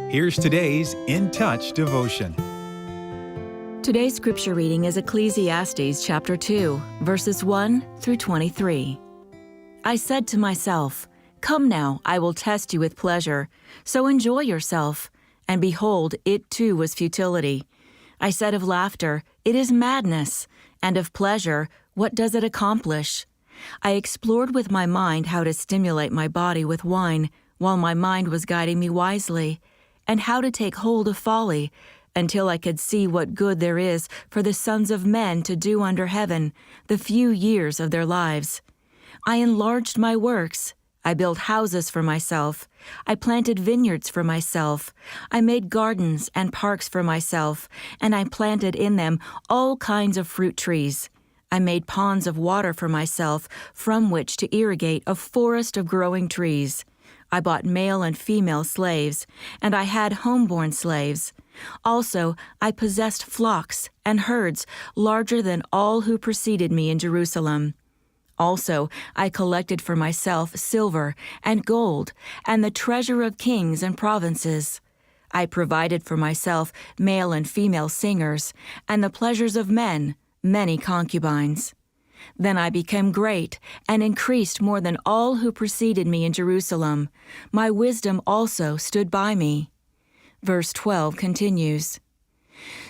Here's today's In Touch devotion. Today's scripture reading is Ecclesiastes chapter 2, verses 1 through 23. I said to myself, "Come now, I will test you with pleasure, so enjoy yourself." And behold, it too was futility. I said of laughter, "It is madness," and of pleasure, "What does it accomplish?" I explored with my mind how to stimulate my body with wine, while my mind was guiding me wisely, and how to take hold of folly, until I could see what good there is for the sons of men to do under heaven the few years of their lives. I enlarged my works. I built houses for myself. I planted vineyards for myself. I made gardens and parks for myself, and I planted in them all kinds of fruit trees. I made ponds of water for myself, from which to irrigate a forest of growing trees. I bought male and female slaves, and I had homeborn slaves. Also, I possessed flocks and herds larger than all who preceded me in Jerusalem. Also, I collected for myself silver and gold and the treasure of kings and provinces. I provided for myself male and female singers and the pleasures of men, many concubines. Then I became great and increased more than all who preceded me in Jerusalem. My wisdom also stood by me. Verse 12 continues,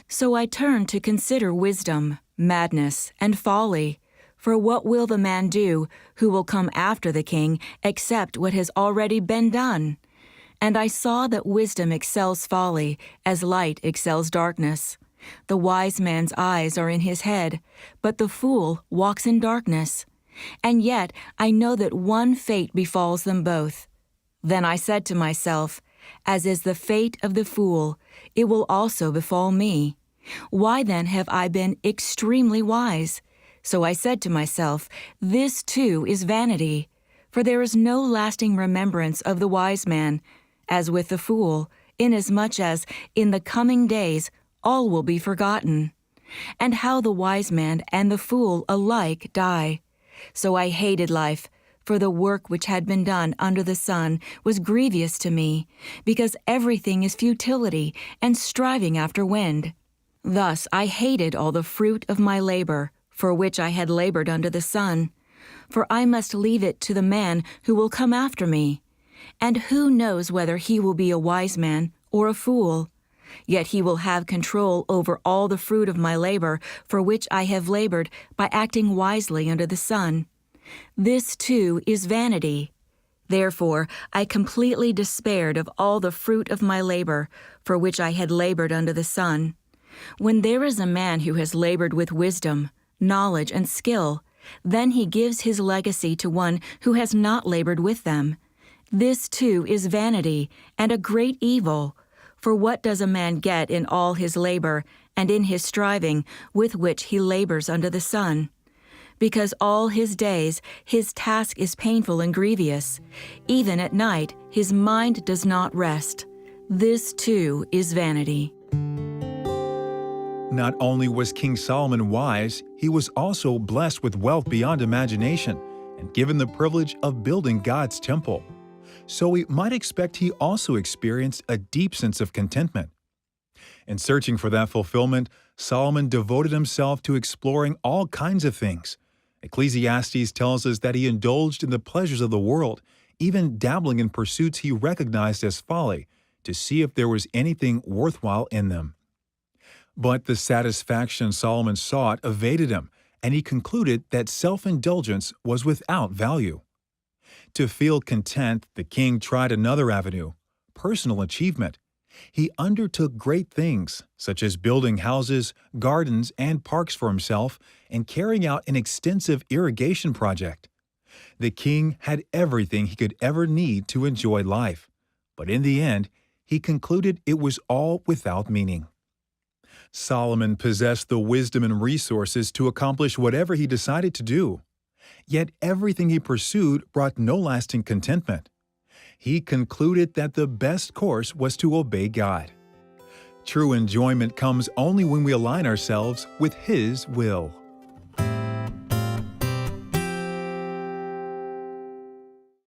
So I turned to consider wisdom, madness, and folly. For what will the man do who will come after the king except what has already been done? And I saw that wisdom excels folly, as light excels darkness. The wise man's eyes are in his head, but the fool walks in darkness. And yet I know that one fate befalls them both. Then I said to myself, As is the fate of the fool, it will also befall me. Why then have I been extremely wise? So I said to myself, This too is vanity, for there is no lasting remembrance of the wise man, as with the fool, inasmuch as in the coming days all will be forgotten. And how the wise man and the fool alike die. So I hated life, for the work which had been done under the sun was grievous to me, because everything is futility and striving after wind. Thus I hated all the fruit of my labor, for which I had labored under the sun. For I must leave it to the man who will come after me. And who knows whether he will be a wise man or a fool? Yet he will have control over all the fruit of my labor, for which I have labored by acting wisely under the sun. This too is vanity. Therefore I completely despaired of all the fruit of my labor, for which I had labored under the sun. When there is a man who has labored with wisdom, knowledge, and skill, then he gives his legacy to one who has not labored with them. This too is vanity and a great evil. For what does a man get in all his labor and in his striving with which he labors under the sun? Because all his days his task is painful and grievous. Even at night his mind does not rest. This too is vanity. Not only was King Solomon wise, he was also blessed with wealth beyond imagination and given the privilege of building God's temple. So we might expect he also experienced a deep sense of contentment. In searching for that fulfillment, Solomon devoted himself to exploring all kinds of things. Ecclesiastes tells us that he indulged in the pleasures of the world, even dabbling in pursuits he recognized as folly, to see if there was anything worthwhile in them. But the satisfaction Solomon sought evaded him, and he concluded that self-indulgence was without value. To feel content, the king tried another avenue, personal achievement. He undertook great things, such as building houses, gardens, and parks for himself, and carrying out an extensive irrigation project. The king had everything he could ever need to enjoy life, but in the end, he concluded it was all without meaning. Solomon possessed the wisdom and resources to accomplish whatever he decided to do. Yet everything he pursued brought no lasting contentment. He concluded that the best course was to obey God. True enjoyment comes only when we align ourselves with His will.